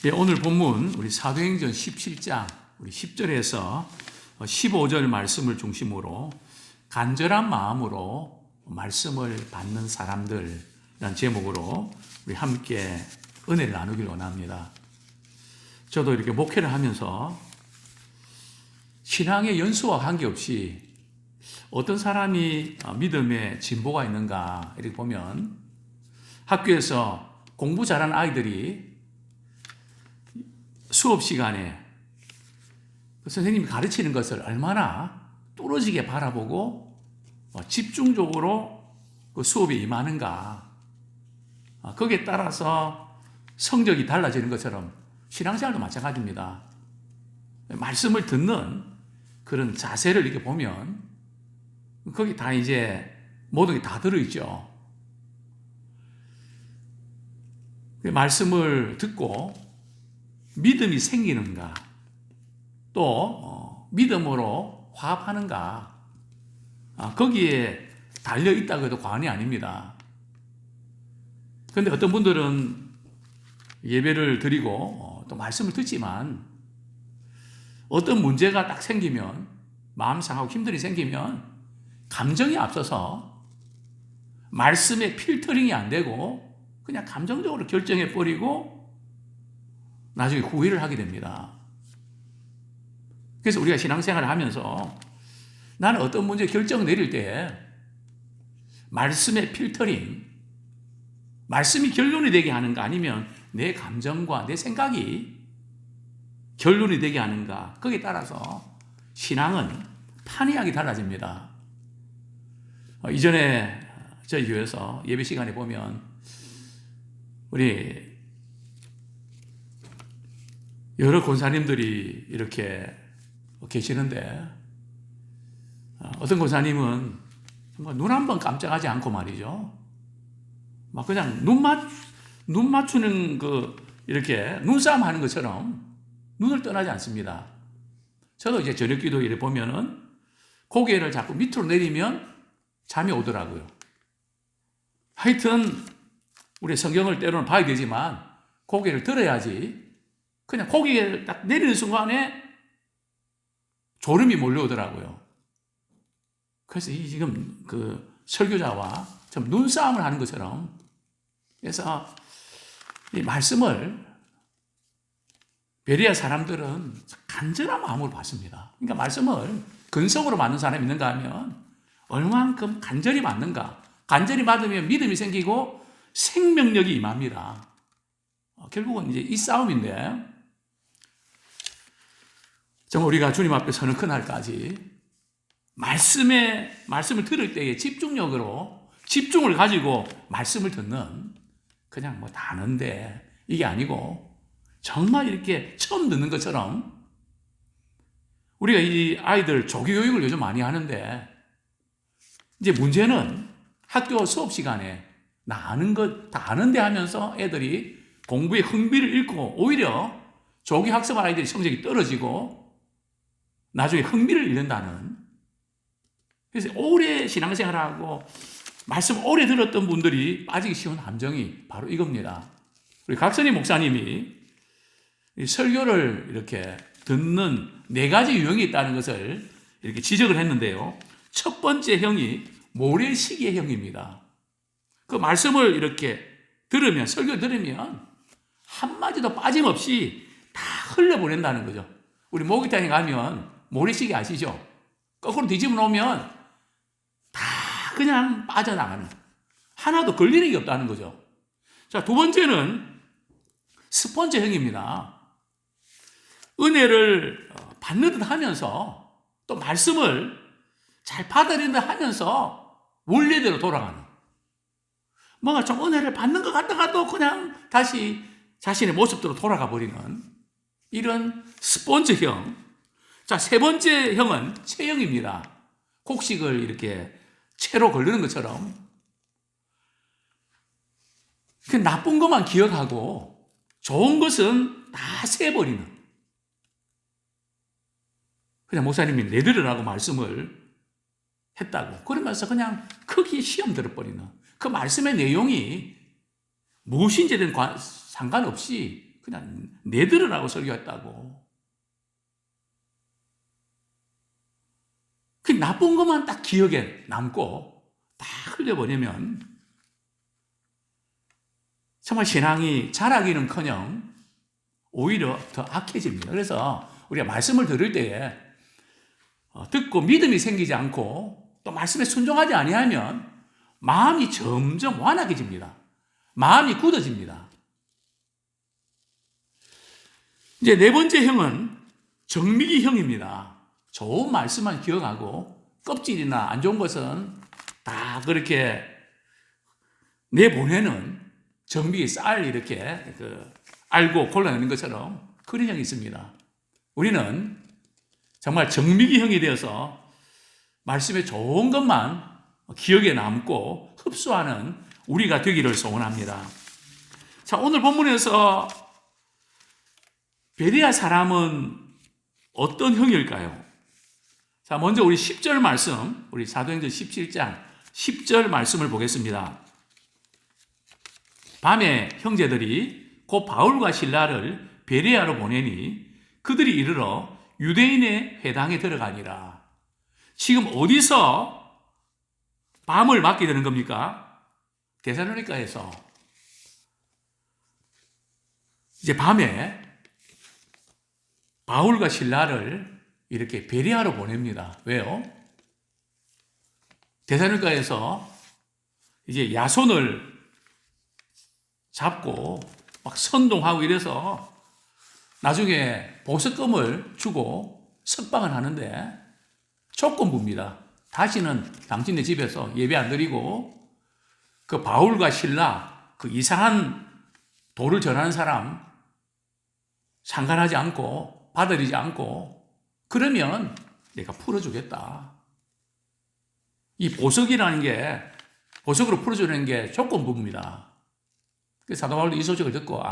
예, 오늘 본문 우리 사도행전 17장 우리 10절에서 15절 말씀을 중심으로 간절한 마음으로 말씀을 받는 사람들이라는 제목으로 우리 함께 은혜를 나누길 원합니다. 저도 이렇게 목회를 하면서 신앙의 연수와 관계없이 어떤 사람이 믿음에 진보가 있는가 이렇게 보면 학교에서 공부 잘하는 아이들이 수업 시간에 선생님이 가르치는 것을 얼마나 뚫어지게 바라보고 집중적으로 그 수업에 임하는가, 거기에 따라서 성적이 달라지는 것처럼 신앙생활도 마찬가지입니다. 말씀을 듣는 그런 자세를 이렇게 보면 거기 다 이제 모든 게 다 들어있죠. 말씀을 듣고 믿음이 생기는가, 또 믿음으로 화합하는가, 거기에 달려있다고 해도 과언이 아닙니다. 그런데 어떤 분들은 예배를 드리고 또 말씀을 듣지만 어떤 문제가 딱 생기면, 마음 상하고 힘든 일이 생기면 감정이 앞서서 말씀에 필터링이 안 되고 그냥 감정적으로 결정해버리고 나중에 후회를 하게 됩니다. 그래서 우리가 신앙생활을 하면서 나는 어떤 문제 결정을 내릴 때 말씀의 필터링, 말씀이 결론이 되게 하는가, 아니면 내 감정과 내 생각이 결론이 되게 하는가, 거기에 따라서 신앙은 판이하게 달라집니다. 이전에 저희 교회에서 예배 시간에 보면 우리 여러 권사님들이 이렇게 계시는데 어떤 권사님은 눈 한 번 깜짝하지 않고 말이죠, 막 그냥 눈 맞추는 이렇게 눈싸움 하는 것처럼 눈을 떠나지 않습니다. 저도 이제 저녁 기도 이래 보면은 고개를 자꾸 밑으로 내리면 잠이 오더라고요. 하여튼 우리 성경을 때로는 봐야 되지만 고개를 들어야지, 그냥 고개를 딱 내리는 순간에 졸음이 몰려오더라고요. 그래서 지금 설교자와 좀 눈싸움을 하는 것처럼, 그래서 이 말씀을 베레아 사람들은 간절한 마음으로 받습니다. 그러니까 말씀을 근성으로 받는 사람이 있는가 하면 얼만큼 간절히 받는가, 간절히 받으면 믿음이 생기고 생명력이 임합니다. 결국은 이제 이 싸움인데, 정말 우리가 주님 앞에 서는 그날까지 말씀을 들을 때에 집중을 가지고 말씀을 듣는, 그냥 뭐 다 아는데 이게 아니고 정말 이렇게 처음 듣는 것처럼, 우리가 이 아이들 조기교육을 요즘 많이 하는데 이제 문제는 학교 수업 시간에 나 아는 것 다 아는데 하면서 애들이 공부에 흥미를 잃고 오히려 조기 학습한 아이들이 성적이 떨어지고 나중에 흥미를 잃는다는. 그래서 오래 신앙생활하고 말씀 오래 들었던 분들이 빠지기 쉬운 함정이 바로 이겁니다. 우리 각선희 목사님이 설교를 이렇게 듣는 4가지 유형이 있다는 것을 이렇게 지적을 했는데요. 첫 번째 형이 모래시계 형입니다. 그 말씀을 이렇게 들으면, 설교 들으면 한마디도 빠짐없이 다 흘려보낸다는 거죠. 우리 목욕탕에 가면 모래시계 아시죠? 거꾸로 뒤집어 놓으면 다 그냥 빠져나가는, 하나도 걸리는 게 없다는 거죠. 자, 두 번째는 스펀지형입니다. 은혜를 받는 듯 하면서 또 말씀을 잘 받아들이는 듯 하면서 원래대로 돌아가는, 뭔가 좀 은혜를 받는 것 같다가도 그냥 다시 자신의 모습대로 돌아가 버리는 이런 스펀지형. 자, 세 번째 형은 체형입니다. 곡식을 이렇게 채로 걸르는 것처럼 그 나쁜 것만 기억하고 좋은 것은 다 세버리는, 그냥 목사님이 내들으라고 말씀을 했다고 그러면서 그냥 크게 시험 들어버리는, 그 말씀의 내용이 무엇인지는 상관없이 그냥 내들으라고 설교했다고. 그 나쁜 것만 딱 기억에 남고 다 흘려버리면 정말 신앙이 자라기는커녕 오히려 더 악해집니다. 그래서 우리가 말씀을 들을 때에 듣고 믿음이 생기지 않고 또 말씀에 순종하지 아니하면 마음이 점점 완악해집니다. 마음이 굳어집니다. 이제 네 번째 형은 정미기 형입니다. 좋은 말씀만 기억하고 껍질이나 안 좋은 것은 다 그렇게 내보내는 정미기 쌀 이렇게 알고 골라내는 것처럼 그런 형이 있습니다. 우리는 정말 정미기 형이 되어서 말씀에 좋은 것만 기억에 남고 흡수하는 우리가 되기를 소원합니다. 자, 오늘 본문에서 베레아 사람은 어떤 형일까요? 자, 먼저 우리 10절 말씀, 우리 사도행전 17장 10절 말씀을 보겠습니다. 밤에 형제들이 곧 바울과 실라를 베레아로 보내니 그들이 이르러 유대인의 회당에 들어가니라. 지금 어디서 밤을 맞게 되는 겁니까? 데살로니가에서. 이제 밤에 바울과 실라를 이렇게 베레아로 보냅니다. 왜요? 데살로니가에서 이제 야손을 잡고 막 선동하고 이래서 나중에 보석금을 주고 석방을 하는데 조건부입니다. 다시는 당신네 집에서 예배 안 드리고 그 바울과 실라 그 이상한 도를 전하는 사람 상관하지 않고 받아들이지 않고 그러면 내가 풀어주겠다. 이 보석이라는 게 보석으로 풀어주는 게 조건부입니다. 그 사도 바울도 이 소식을 듣고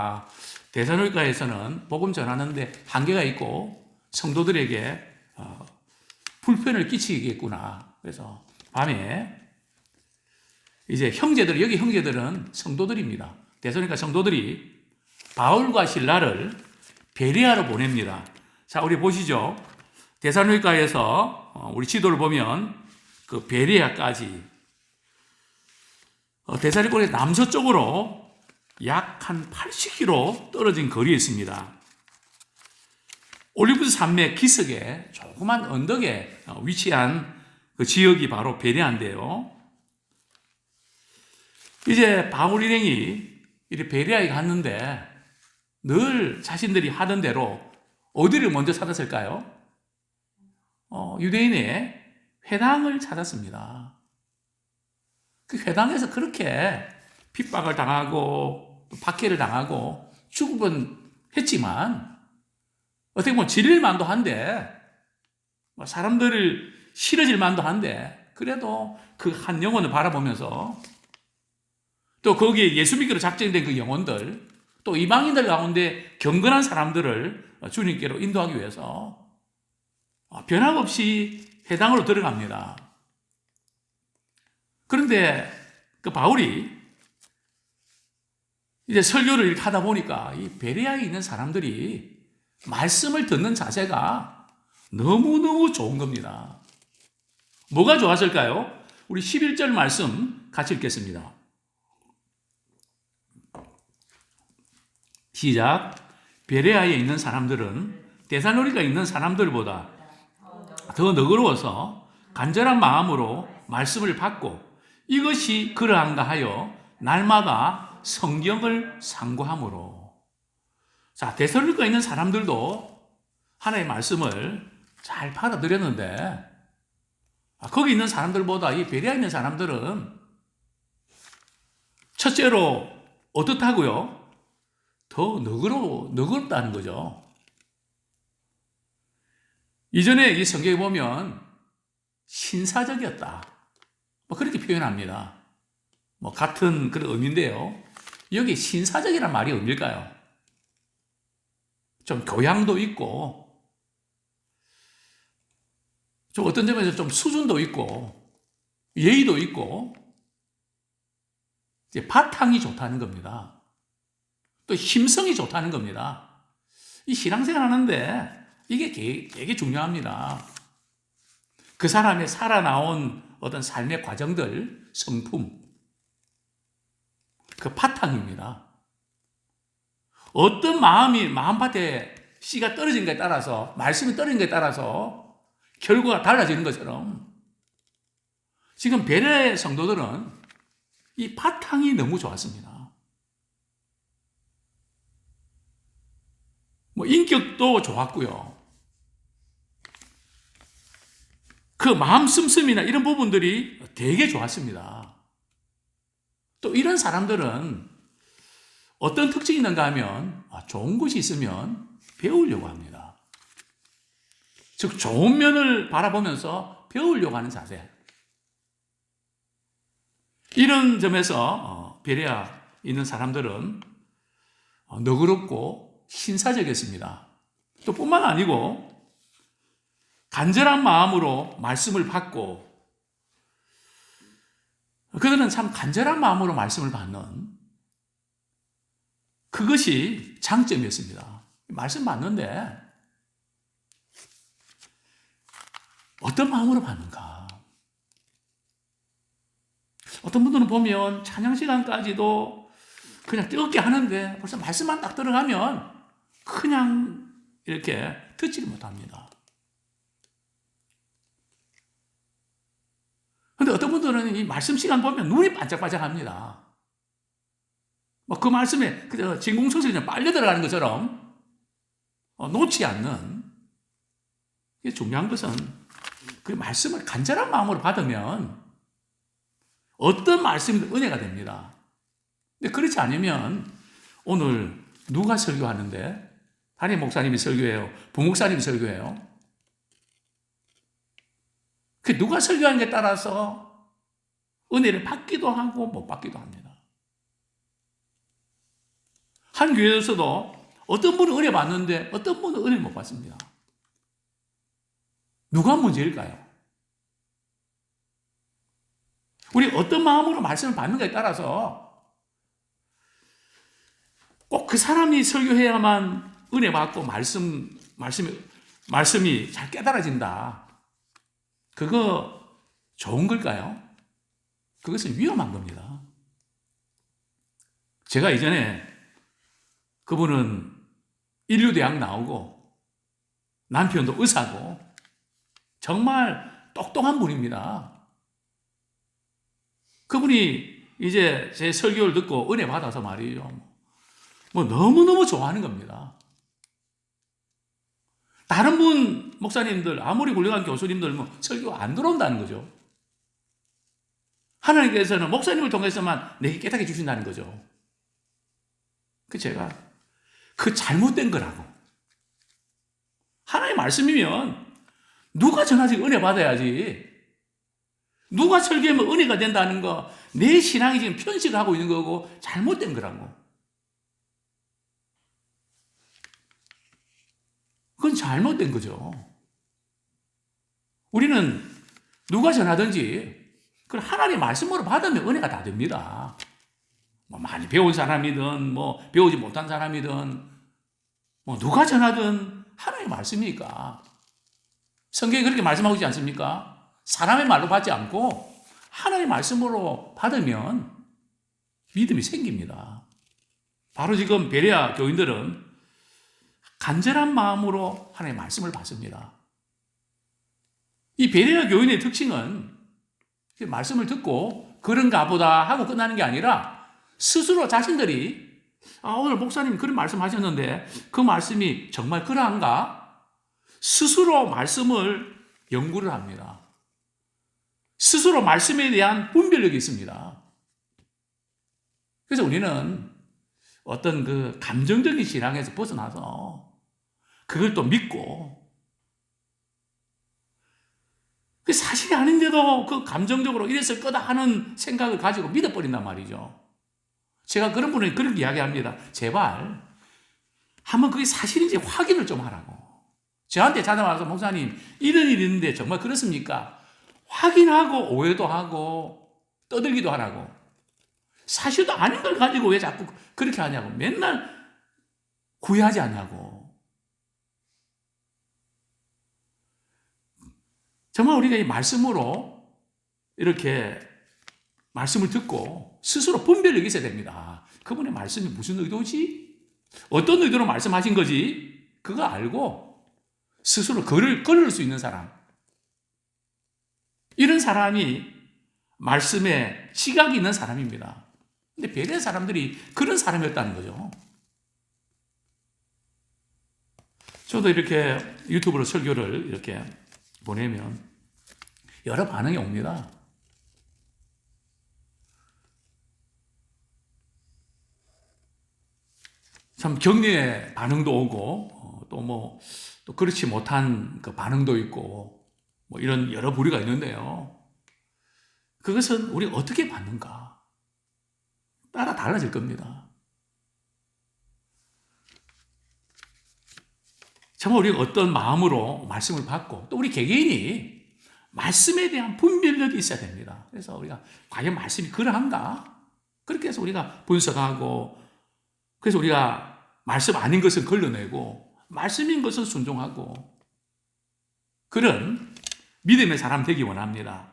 데살로니가에서는 복음 전하는데 한계가 있고 성도들에게 불편을 끼치겠구나. 그래서 밤에 이제 여기 형제들은 성도들입니다. 데살로니가 성도들이 바울과 실라를 베레아로 보냅니다. 자, 우리 보시죠. 데살로니가에서 우리 지도를 보면 그 베레아까지 데살로니가의 남서쪽으로 약 한 80km 떨어진 거리에 있습니다. 올리브스 산맥 기슭에 조그만 언덕에 위치한 그 지역이 바로 베레아인데요. 이제 바울 일행이 이렇게 베레아에 갔는데 늘 자신들이 하던 대로 어디를 먼저 찾았을까요? 유대인의 회당을 찾았습니다. 그 회당에서 그렇게 핍박을 당하고 박해를 당하고 죽은 했지만 어떻게 보면 질릴 만도 한데 사람들을 싫어질 만도 한데 그래도 그 한 영혼을 바라보면서 또 거기에 예수 믿기로 작정된 그 영혼들 또 이방인들 가운데 경건한 사람들을 주님께로 인도하기 위해서 변함없이 회당으로 들어갑니다. 그런데 그 바울이 이제 설교를 이렇게 하다 보니까 이 베레아에 있는 사람들이 말씀을 듣는 자세가 너무너무 좋은 겁니다. 뭐가 좋았을까요? 우리 11절 말씀 같이 읽겠습니다. 시작. 베레아에 있는 사람들은 데살로니가에 있는 사람들보다 더 너그러워서 간절한 마음으로 말씀을 받고 이것이 그러한가 하여 날마다 성경을 상고함으로. 자, 데살로니가에 있는 사람들도 하나님의 말씀을 잘 받아들였는데 거기 있는 사람들보다 이 베레아에 있는 사람들은 첫째로 어떻다고요? 더 너그럽다는 거죠. 이전에 이 성경에 보면 신사적이었다. 그렇게 표현합니다. 같은 그런 의미인데요. 여기 신사적이란 말이 의미일까요? 좀 교양도 있고, 좀 어떤 점에서 좀 수준도 있고, 예의도 있고, 이제 바탕이 좋다는 겁니다. 또 힘성이 좋다는 겁니다. 이 신앙생활 하는데 이게 되게 중요합니다. 그 사람의 살아나온 어떤 삶의 과정들, 성품, 그 바탕입니다. 어떤 마음밭에 씨가 떨어진 것에 따라서, 말씀이 떨어진 것에 따라서 결과가 달라지는 것처럼 지금 베레 성도들은 이 바탕이 너무 좋았습니다. 인격도 좋았고요. 그 마음 씀씀이나 이런 부분들이 되게 좋았습니다. 또 이런 사람들은 어떤 특징이 있는가 하면 좋은 것이 있으면 배우려고 합니다. 즉 좋은 면을 바라보면서 배우려고 하는 자세. 이런 점에서 베레아 있는 사람들은 너그럽고 신사적이었습니다. 또 뿐만 아니고 간절한 마음으로 말씀을 받고 그들은 참 간절한 마음으로 말씀을 받는 그것이 장점이었습니다. 말씀 받는데 어떤 마음으로 받는가? 어떤 분들은 보면 찬양 시간까지도 그냥 뜨겁게 하는데 벌써 말씀만 딱 들어가면 그냥 이렇게 듣지를 못합니다. 그런데 어떤 분들은 이 말씀 시간 보면 눈이 반짝반짝합니다. 그 말씀에 진공청소기 빨려 들어가는 것처럼 놓지 않는. 중요한 것은 그 말씀을 간절한 마음으로 받으면 어떤 말씀이든 은혜가 됩니다. 근데 그렇지 않으면 오늘 누가 설교하는데 담임 목사님이 설교해요? 부목사님이 설교해요? 그 누가 설교하는 게 따라서 은혜를 받기도 하고 못 받기도 합니다. 한 교회에서도 어떤 분은 은혜 받는데 어떤 분은 은혜 못 받습니다. 누가 문제일까요? 우리 어떤 마음으로 말씀을 받는가에 따라서 꼭 그 사람이 설교해야만 은혜 받고 말씀이 잘 깨달아진다. 그거 좋은 걸까요? 그것은 위험한 겁니다. 제가 이전에 그분은 인류대학 나오고 남편도 의사고 정말 똑똑한 분입니다. 그분이 이제 제 설교를 듣고 은혜 받아서 말이죠. 너무너무 좋아하는 겁니다. 다른 분 목사님들 아무리 훌륭한 교수님들 설교 안 들어온다는 거죠. 하나님께서는 목사님을 통해서만 내게 깨닫게 주신다는 거죠. 제가 잘못된 거라고. 하나님의 말씀이면 누가 전하지 은혜 받아야지. 누가 설교하면 은혜가 된다는 거 내 신앙이 지금 편식을 하고 있는 거고 잘못된 거라고. 그건 잘못된 거죠. 우리는 누가 전하든지 그걸 하나님의 말씀으로 받으면 은혜가 다 됩니다. 많이 배운 사람이든 배우지 못한 사람이든 누가 전하든 하나님의 말씀이니까. 성경이 그렇게 말씀하고 있지 않습니까? 사람의 말로 받지 않고 하나님의 말씀으로 받으면 믿음이 생깁니다. 바로 지금 베레아 교인들은 간절한 마음으로 하나님의 말씀을 받습니다. 이 베레아 교인의 특징은 말씀을 듣고 그런가 보다 하고 끝나는 게 아니라 스스로 자신들이 오늘 목사님 그런 말씀 하셨는데 그 말씀이 정말 그러한가? 스스로 말씀을 연구를 합니다. 스스로 말씀에 대한 분별력이 있습니다. 그래서 우리는 어떤 그 감정적인 신앙에서 벗어나서 그걸 또 믿고 그 사실이 아닌데도 그 감정적으로 이랬을 거다 하는 생각을 가지고 믿어버린단 말이죠. 제가 그런 분에게 그렇게 이야기합니다. 제발 한번 그게 사실인지 확인을 좀 하라고. 저한테 찾아와서 목사님 이런 일이 있는데 정말 그렇습니까? 확인하고 오해도 하고 떠들기도 하라고. 사실도 아닌 걸 가지고 왜 자꾸 그렇게 하냐고. 맨날 구애하지 않냐고. 정말 우리가 이 말씀으로 이렇게 말씀을 듣고 스스로 분별력이 있어야 됩니다. 그분의 말씀이 무슨 의도지? 어떤 의도로 말씀하신 거지? 그거 알고 스스로 글을 걸을 수 있는 사람. 이런 사람이 말씀에 시각이 있는 사람입니다. 근데 베레아 사람들이 그런 사람이었다는 거죠. 저도 이렇게 유튜브로 설교를 이렇게 보내면 여러 반응이 옵니다. 참 격려의 반응도 오고 또 그렇지 못한 그 반응도 있고 뭐 이런 여러 부류가 있는데요. 그것은 우리가 어떻게 받는가 따라 달라질 겁니다. 정말 우리가 어떤 마음으로 말씀을 받고 또 우리 개개인이 말씀에 대한 분별력이 있어야 됩니다. 그래서 우리가 과연 말씀이 그러한가? 그렇게 해서 우리가 분석하고 그래서 우리가 말씀 아닌 것은 걸러내고 말씀인 것은 순종하고 그런 믿음의 사람 되기 원합니다.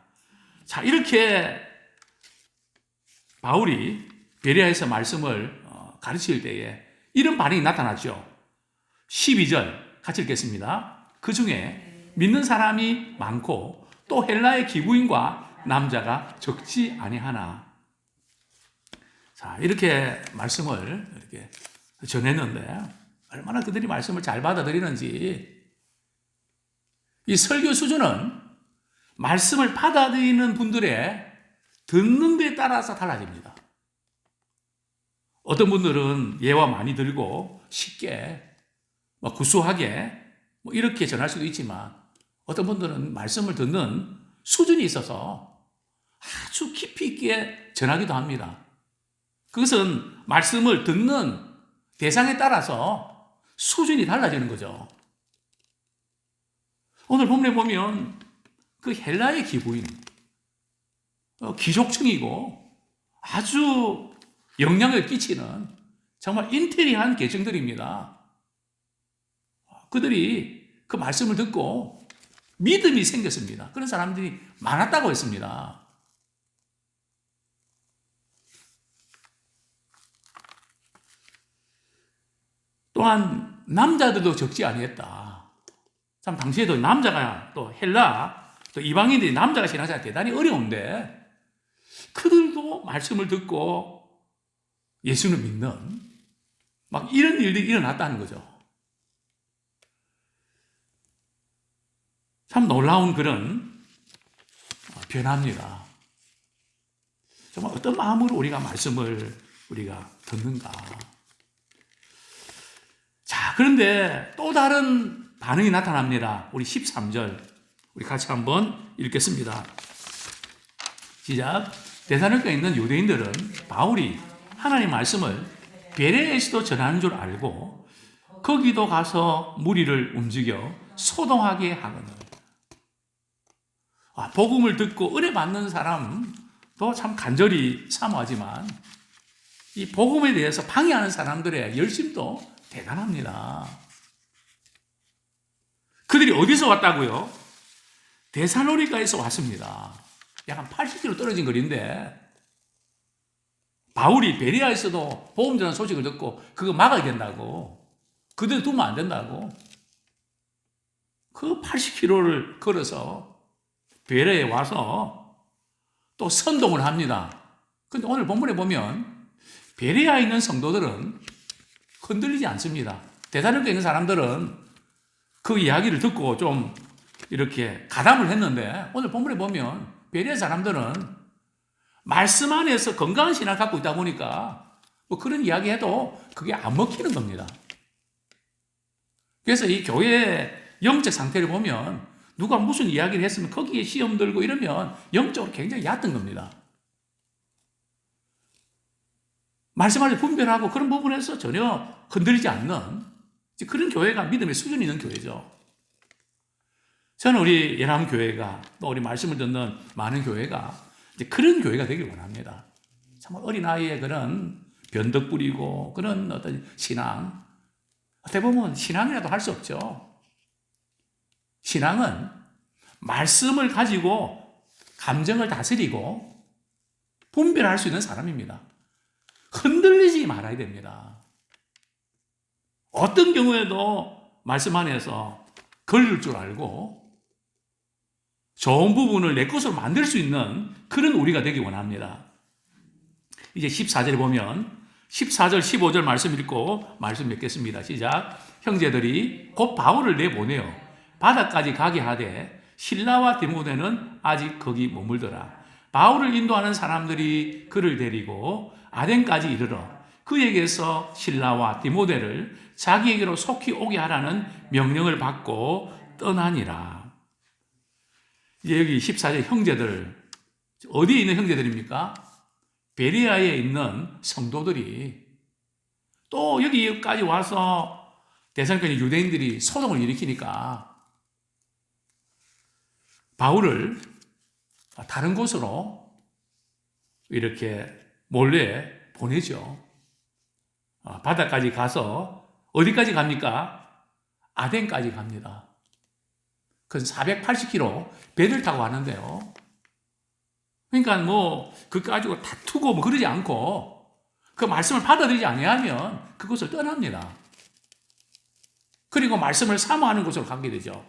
자, 이렇게 바울이 베레아에서 말씀을 가르칠 때에 이런 반응이 나타났죠. 12절 같이 읽겠습니다. 그 중에 믿는 사람이 많고 또 헬라의 기구인과 남자가 적지 아니하나. 자, 이렇게 말씀을 이렇게 전했는데 얼마나 그들이 말씀을 잘 받아들이는지. 이 설교 수준은 말씀을 받아들이는 분들의 듣는 데에 따라서 달라집니다. 어떤 분들은 예화 많이 들고 쉽게 구수하게 이렇게 전할 수도 있지만 어떤 분들은 말씀을 듣는 수준이 있어서 아주 깊이 있게 전하기도 합니다. 그것은 말씀을 듣는 대상에 따라서 수준이 달라지는 거죠. 오늘 본문에 보면 그 헬라의 기부인, 귀족층이고 아주 영향을 끼치는 정말 인테리한 계층들입니다. 그들이 그 말씀을 듣고 믿음이 생겼습니다. 그런 사람들이 많았다고 했습니다. 또한 남자들도 적지 아니했다. 참 당시에도 남자가 또 헬라 또 이방인들이 남자가 신앙생활 대단히 어려운데 그들도 말씀을 듣고 예수를 믿는 막 이런 일들이 일어났다는 거죠. 참 놀라운 그런 변화입니다. 정말 어떤 마음으로 우리가 말씀을 우리가 듣는가. 자, 그런데 또 다른 반응이 나타납니다. 우리 13절 우리 같이 한번 읽겠습니다. 시작. 데살로니가에 있는 유대인들은 바울이 하나님 말씀을 베레아에서도 전하는 줄 알고 거기도 가서 무리를 움직여 소동하게 하거늘. 복음을 듣고 은혜 받는 사람도 참 간절히 사모하지만 이 복음에 대해서 방해하는 사람들의 열심도 대단합니다. 그들이 어디서 왔다고요? 데살로니가에서 왔습니다. 약간 80km 떨어진 거리인데 바울이 베레아에서도 복음 전하는 소식을 듣고 그거 막아야 된다고, 그들 두면 안 된다고 그 80km를 걸어서 베레아에 와서 또 선동을 합니다. 그런데 오늘 본문에 보면 베레아에 있는 성도들은 흔들리지 않습니다. 데살로니가에 있는 사람들은 그 이야기를 듣고 좀 이렇게 가담을 했는데 오늘 본문에 보면 베레아 사람들은 말씀 안에서 건강한 신앙을 갖고 있다 보니까 그런 이야기 해도 그게 안 먹히는 겁니다. 그래서 이 교회의 영적 상태를 보면 누가 무슨 이야기를 했으면 거기에 시험 들고 이러면 영적으로 굉장히 얕은 겁니다. 말씀 안에 분별하고 그런 부분에서 전혀 흔들리지 않는 그런 교회가 믿음의 수준이 있는 교회죠. 저는 우리 예람교회가 또 우리 말씀을 듣는 많은 교회가 그런 교회가 되길 원합니다. 정말 어린아이의 그런 변덕 부리고 그런 어떤 신앙, 어떻게 보면 신앙이라도 할 수 없죠. 신앙은 말씀을 가지고 감정을 다스리고 분별할 수 있는 사람입니다. 흔들리지 말아야 됩니다. 어떤 경우에도 말씀 안에서 걸릴 줄 알고 좋은 부분을 내 것으로 만들 수 있는 그런 우리가 되기 원합니다. 이제 14절에 보면 14절, 15절 말씀 읽고 말씀 맺겠습니다. 시작. 형제들이 곧 바울을 내보내어 바다까지 가게 하되 실라와 디모데는 아직 거기 머물더라. 바울을 인도하는 사람들이 그를 데리고 아덴까지 이르러 그에게서 실라와 디모데를 자기에게로 속히 오게 하라는 명령을 받고 떠나니라. 이제 여기 14절 형제들, 어디에 있는 형제들입니까? 베레아에 있는 성도들이 또 여기까지 와서 데살로니가 유대인들이 소동을 일으키니까 바울을 다른 곳으로 이렇게 몰래 보내죠. 바다까지 가서 어디까지 갑니까? 아덴까지 갑니다. 그건 480km 배를 타고 가는데요. 그러니까 뭐 그거 가지고 다투고 뭐 그러지 않고 그 말씀을 받아들이지 아니하면 그곳을 떠납니다. 그리고 말씀을 사모하는 곳으로 가게 되죠.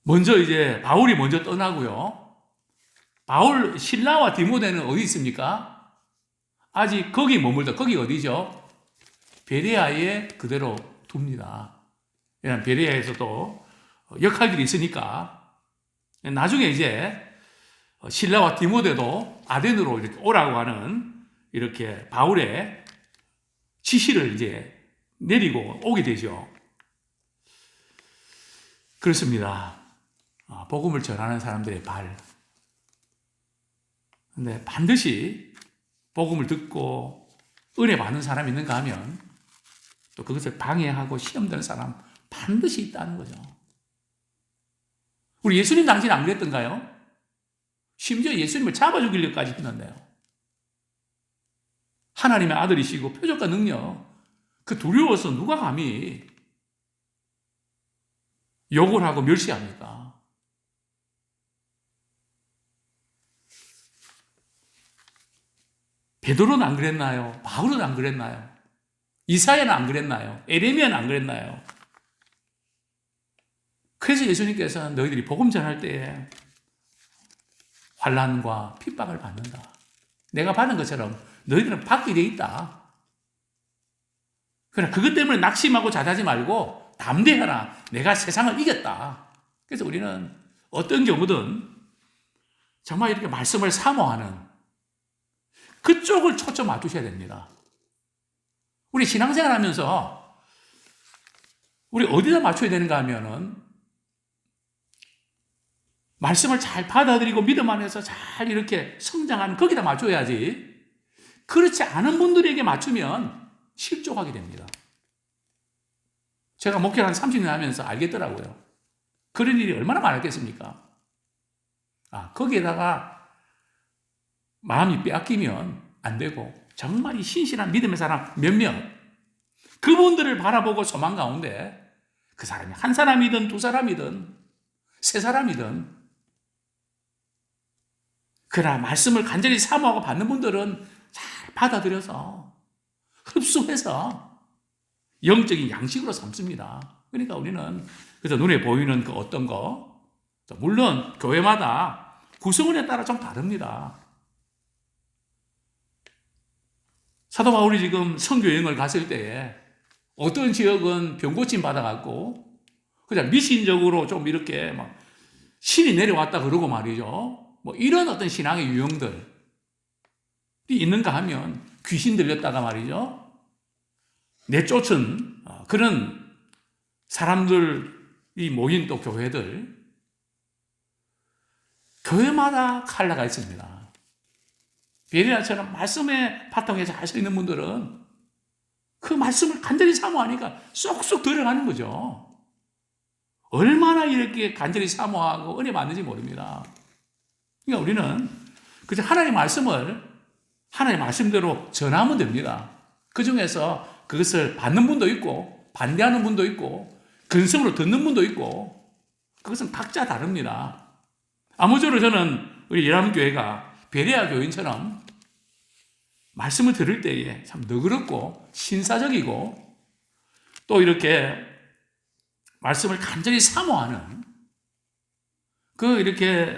먼저 이제 바울이 먼저 떠나고요. 바울 실라와 디모데는 어디 있습니까? 아직 거기 머물다. 거기 어디죠? 베레아에 그대로 둡니다. 왜냐하면 베레아에서도 역할들이 있으니까 나중에 이제 실라와 디모데도 아덴으로 이렇게 오라고 하는 이렇게 바울의 지시를 이제 내리고 오게 되죠. 그렇습니다. 복음을 전하는 사람들의 발. 근데 반드시 복음을 듣고 은혜 받는 사람이 있는가 하면 또 그것을 방해하고 시험되는 사람 반드시 있다는 거죠. 우리 예수님 당시는 안 그랬던가요? 심지어 예수님을 잡아 죽이려까지 했는데요. 하나님의 아들이시고 표적과 능력, 그 두려워서 누가 감히 욕을 하고 멸시합니까? 베드로는 안 그랬나요? 바울은 안 그랬나요? 이사야는 안 그랬나요? 에레미야는 안 그랬나요? 그래서 예수님께서는 너희들이 복음 전할 때에 환난과 핍박을 받는다. 내가 받은 것처럼 너희들은 받게 돼 있다. 그러나 그것 때문에 낙심하고 자다지 말고 담대하라. 내가 세상을 이겼다. 그래서 우리는 어떤 경우든 정말 이렇게 말씀을 사모하는 그쪽을 초점 맞추셔야 됩니다. 우리 신앙생활 하면서 우리 어디다 맞춰야 되는가 하면은 말씀을 잘 받아들이고 믿음 안에서 잘 이렇게 성장하는 거기다 맞춰야지. 그렇지 않은 분들에게 맞추면 실족하게 됩니다. 제가 목회를 한 30년 하면서 알겠더라고요. 그런 일이 얼마나 많았겠습니까? 거기에다가 마음이 빼앗기면 안 되고 정말 이 신실한 믿음의 사람 몇몇 그분들을 바라보고 소망 가운데 그 사람이 한 사람이든 두 사람이든 세 사람이든 그러나 말씀을 간절히 사모하고 받는 분들은 잘 받아들여서 흡수해서 영적인 양식으로 삼습니다. 그러니까 우리는 그래서 눈에 보이는 그 어떤 거 물론 교회마다 구성원에 따라 좀 다릅니다. 사도 바울이 지금 선교 여행을 갔을 때에 어떤 지역은 병고침 받아갖고 그냥 미신적으로 좀 이렇게 막 신이 내려왔다 그러고 말이죠. 뭐 이런 어떤 신앙의 유형들이 있는가 하면 귀신 들렸다가 말이죠. 내쫓은 그런 사람들이 모인 또 교회들 교회마다 컬러가 있습니다. 베레아처럼 말씀의 바탕에 잘 서 있는 분들은 그 말씀을 간절히 사모하니까 쏙쏙 들어가는 거죠. 얼마나 이렇게 간절히 사모하고 은혜 받는지 모릅니다. 그러니까 우리는 그저 하나님의 말씀을 하나님의 말씀대로 전하면 됩니다. 그 중에서 그것을 받는 분도 있고 반대하는 분도 있고 근성으로 듣는 분도 있고 그것은 각자 다릅니다. 아무쪼록 저는 우리 예람교회가 베레아 교인처럼 말씀을 들을 때에 참 너그럽고 신사적이고 또 이렇게 말씀을 간절히 사모하는 이렇게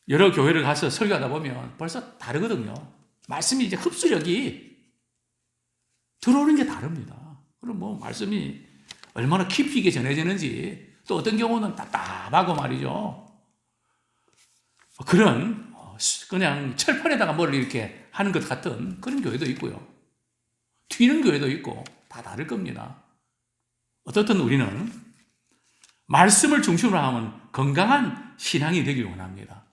여러 교회를 가서 설교하다 보면 벌써 다르거든요. 말씀이 이제 흡수력이 들어오는 게 다릅니다. 그럼 뭐 말씀이 얼마나 깊이 있게 전해지는지 또 어떤 경우는 답답하고 말이죠. 그런 그냥 철판에다가 뭘 이렇게 하는 것 같은 그런 교회도 있고요. 튀는 교회도 있고 다 다를 겁니다. 어떻든 우리는 말씀을 중심으로 하면 건강한 신앙이 되길 원합니다.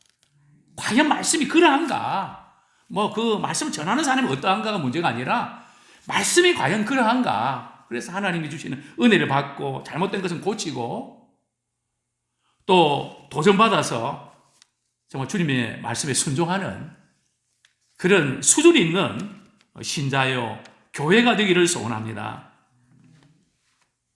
과연 말씀이 그러한가? 뭐 그 말씀을 전하는 사람이 어떠한가가 문제가 아니라 말씀이 과연 그러한가? 그래서 하나님이 주시는 은혜를 받고 잘못된 것은 고치고 또 도전받아서 정말 주님의 말씀에 순종하는 그런 수준이 있는 신자요 교회가 되기를 소원합니다.